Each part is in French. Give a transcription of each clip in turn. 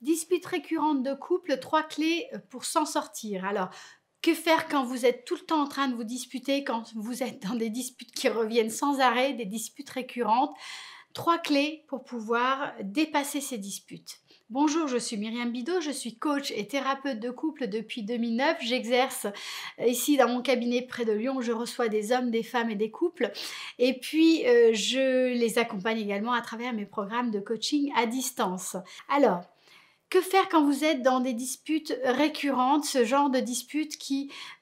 Disputes récurrentes de couple, 3 clés pour s'en sortir. Alors, que faire quand vous êtes tout le temps en train de vous disputer, quand vous êtes dans des disputes qui reviennent sans arrêt, des disputes récurrentes? 3 clés pour pouvoir dépasser ces disputes. Bonjour, je suis Myriam Bidot, je suis coach et thérapeute de couple depuis 2009. J'exerce ici dans mon cabinet près de Lyon, où je reçois des hommes, des femmes et des couples. Et puis, je les accompagne également à travers mes programmes de coaching à distance. Alors, que faire quand vous êtes dans des disputes récurrentes, ce genre de disputes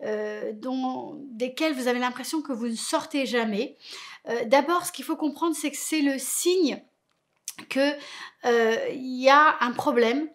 desquelles vous avez l'impression que vous ne sortez jamais? D'abord, ce qu'il faut comprendre, c'est que c'est le signe qu'il y a un problème,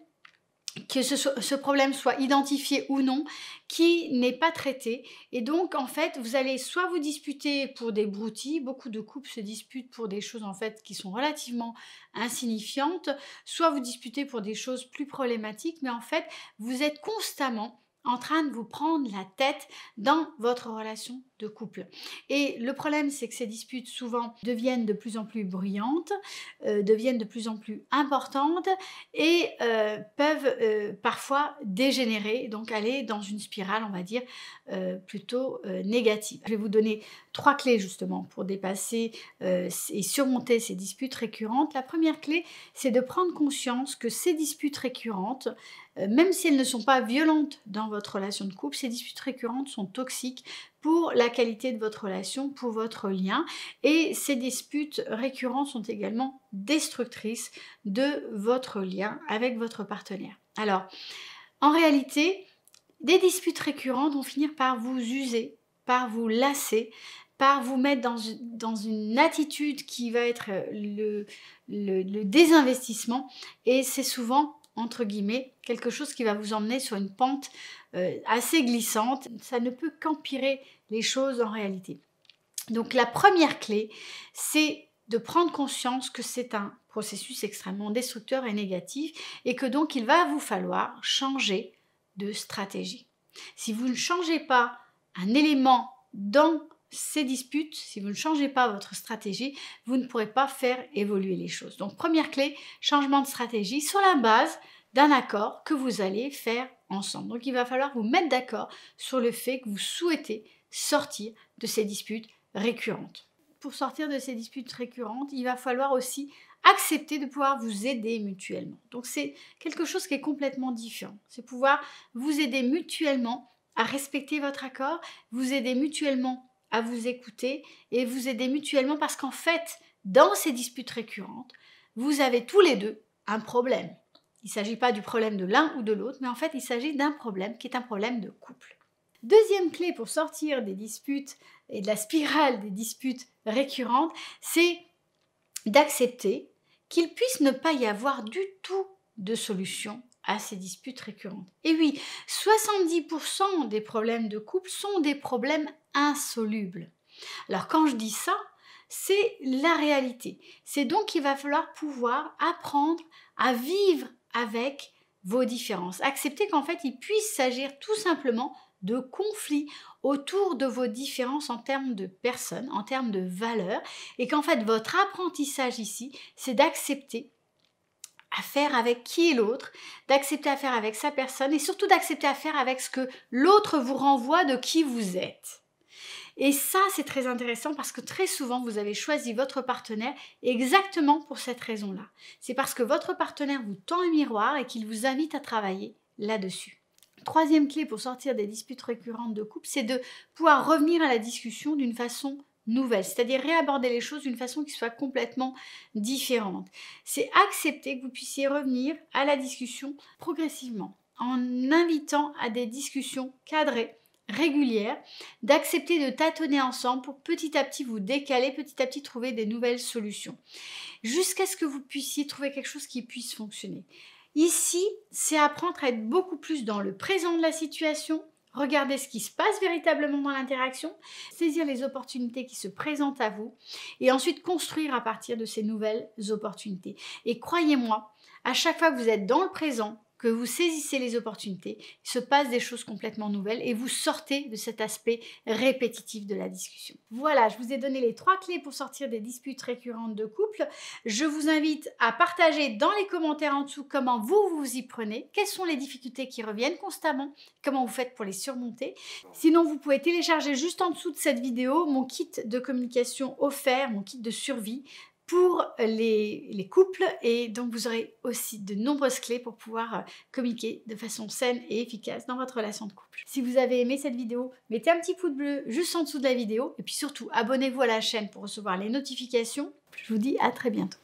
que ce problème soit identifié ou non, qui n'est pas traité. Et donc, en fait, vous allez soit vous disputer pour des broutilles, beaucoup de couples se disputent pour des choses en fait qui sont relativement insignifiantes, soit vous disputez pour des choses plus problématiques, mais en fait, vous êtes constamment en train de vous prendre la tête dans votre relation de couple. Et le problème, c'est que ces disputes souvent deviennent de plus en plus bruyantes, deviennent de plus en plus importantes et peuvent parfois dégénérer, donc aller dans une spirale, on va dire, plutôt négative. Je vais vous donner 3 clés justement pour dépasser et surmonter ces disputes récurrentes. La première clé, c'est de prendre conscience que ces disputes récurrentes, même si elles ne sont pas violentes dans votre relation de couple, ces disputes récurrentes sont toxiques pour la qualité de votre relation, pour votre lien. Et ces disputes récurrentes sont également destructrices de votre lien avec votre partenaire. Alors, en réalité, des disputes récurrentes vont finir par vous user, par vous lasser, par vous mettre dans une attitude qui va être le désinvestissement. Et c'est souvent, entre guillemets, quelque chose qui va vous emmener sur une pente assez glissante. Ça ne peut qu'empirer les choses en réalité. Donc la première clé, c'est de prendre conscience que c'est un processus extrêmement destructeur et négatif et que donc il va vous falloir changer de stratégie. Si vous ne changez pas un élément dans ces disputes, si vous ne changez pas votre stratégie, vous ne pourrez pas faire évoluer les choses. Donc première clé, changement de stratégie sur la base d'un accord que vous allez faire ensemble. Donc il va falloir vous mettre d'accord sur le fait que vous souhaitez sortir de ces disputes récurrentes. Pour sortir de ces disputes récurrentes, il va falloir aussi accepter de pouvoir vous aider mutuellement. Donc c'est quelque chose qui est complètement différent. C'est pouvoir vous aider mutuellement à respecter votre accord, vous aider mutuellement à vous écouter et vous aider mutuellement parce qu'en fait, dans ces disputes récurrentes, vous avez tous les deux un problème. Il ne s'agit pas du problème de l'un ou de l'autre, mais en fait, il s'agit d'un problème qui est un problème de couple. Deuxième clé pour sortir des disputes et de la spirale des disputes récurrentes, c'est d'accepter qu'il puisse ne pas y avoir du tout de solution à ces disputes récurrentes. Et oui, 70% des problèmes de couple sont des problèmes insolubles. Alors quand je dis ça, c'est la réalité. C'est donc qu'il va falloir pouvoir apprendre à vivre avec vos différences. Accepter qu'en fait, il puisse s'agir tout simplement de conflits autour de vos différences en termes de personnes, en termes de valeurs, et qu'en fait, votre apprentissage ici, c'est d'accepter à faire avec qui est l'autre, d'accepter à faire avec sa personne, et surtout d'accepter à faire avec ce que l'autre vous renvoie de qui vous êtes. Et ça, c'est très intéressant parce que très souvent, vous avez choisi votre partenaire exactement pour cette raison-là. C'est parce que votre partenaire vous tend un miroir et qu'il vous invite à travailler là-dessus. Troisième clé pour sortir des disputes récurrentes de couple, c'est de pouvoir revenir à la discussion d'une façon nouvelle, c'est-à-dire réaborder les choses d'une façon qui soit complètement différente. C'est accepter que vous puissiez revenir à la discussion progressivement, en invitant à des discussions cadrées, régulière, d'accepter de tâtonner ensemble pour petit à petit vous décaler, petit à petit trouver des nouvelles solutions, jusqu'à ce que vous puissiez trouver quelque chose qui puisse fonctionner. Ici, c'est apprendre à être beaucoup plus dans le présent de la situation, regarder ce qui se passe véritablement dans l'interaction, saisir les opportunités qui se présentent à vous et ensuite construire à partir de ces nouvelles opportunités. Et croyez-moi, à chaque fois que vous êtes dans le présent, que vous saisissez les opportunités, il se passe des choses complètement nouvelles et vous sortez de cet aspect répétitif de la discussion. Voilà, je vous ai donné les 3 clés pour sortir des disputes récurrentes de couple. Je vous invite à partager dans les commentaires en dessous comment vous vous y prenez, quelles sont les difficultés qui reviennent constamment, comment vous faites pour les surmonter. Sinon, vous pouvez télécharger juste en dessous de cette vidéo mon kit de communication offert, mon kit de survie pour les couples, et donc vous aurez aussi de nombreuses clés pour pouvoir communiquer de façon saine et efficace dans votre relation de couple. Si vous avez aimé cette vidéo, mettez un petit pouce bleu juste en dessous de la vidéo et puis surtout abonnez-vous à la chaîne pour recevoir les notifications. Je vous dis à très bientôt.